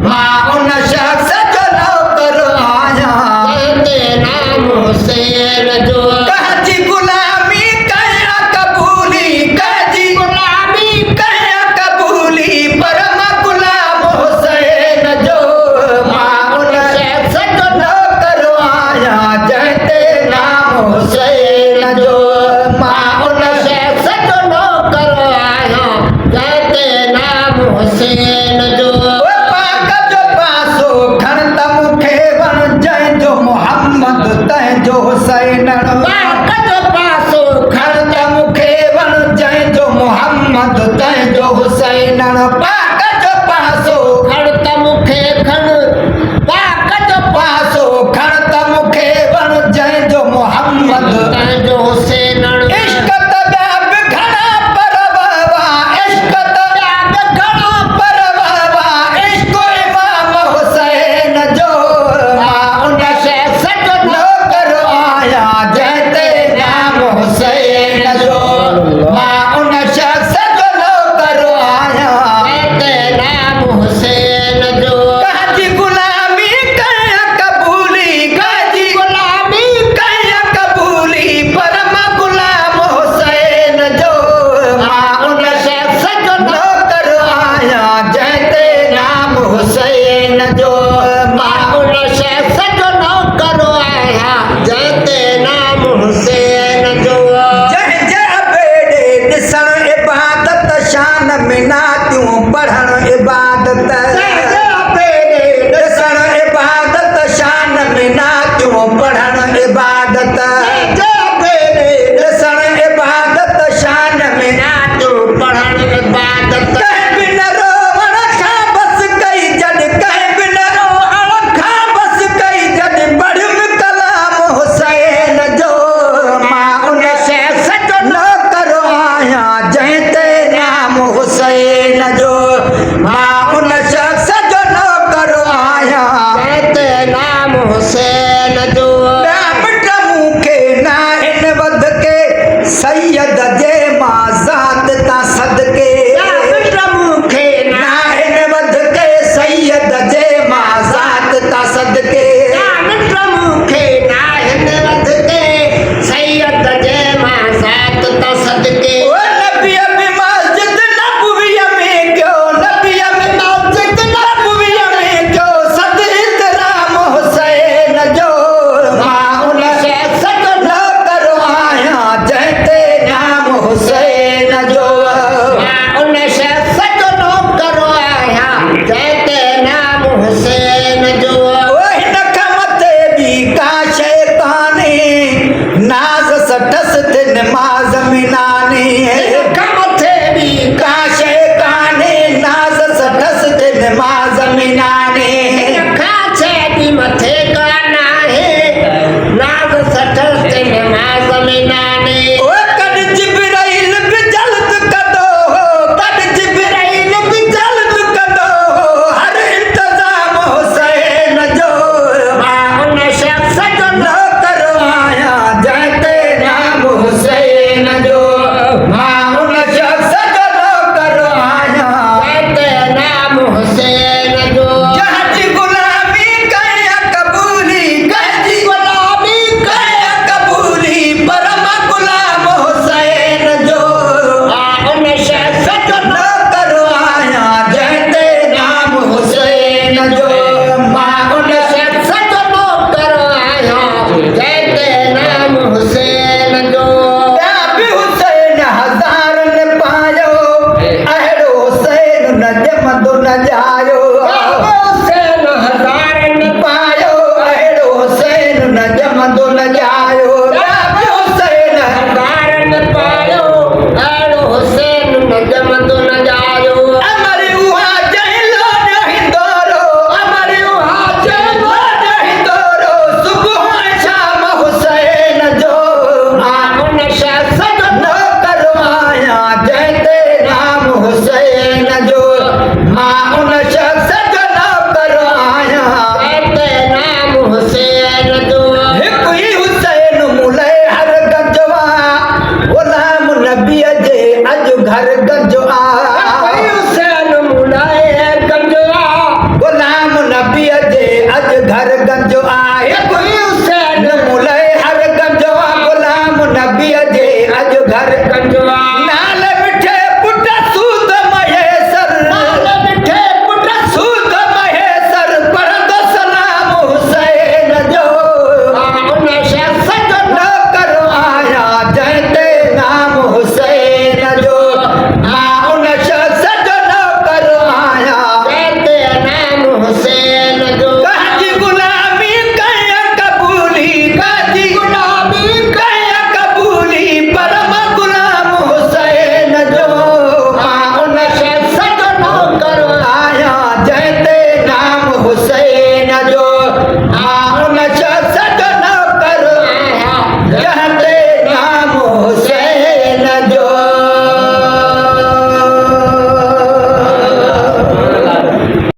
मां उन शख्स जो नौकर आया कहते नाम हुसैन जो कहजी गुलामी कया कबूली कहजी गुलामी कया कबूली परम गुलाम हुसैन जो मां उन शख्स जो नौकर आया जहते नाम हुसैन जो मां उन शख्स जो नौकर आया कहते नाम हुसैन जो पाक जो पासो खण त मूंखे बण जंहिंजो मोहम्मद तंहिंजो हुसैन पाक जो पासो खण त मूंखे बण जंहिंजो मोहम्मद तंहिंजो हुसैन पाक जो पासो खण त मूंखे खण पाक जो पासो खण त मूंखे बण जंहिंजो मोहम्मद तंहिंजो हुसैन इश्क त ॿिया बि घणा पर वाह इश्क त ॿिया बि घणा पर वाह इश्क इमाम हुसैन जो मां उन शख्स जो नौकर आया जहते नाम हुसैन जो मां उन शख्स जो नौकर आया कहते नाम हुसैन जो कहजी गुलामी कया कबूली कहजी गुलामी कया कबूली परम गुलाम हुसैन जो मां उन शख्स जो नौकर आया जहते नाम हुसैन जो मां उन शख्स जो नौकर आया कहते नाम हुसैन जो जंहिंजे बेड़े ॾिसण इबादत शान में नातियूं पढ़ण इबादत ॾिसण इबादत शान में नातियूं पढ़ण इबादत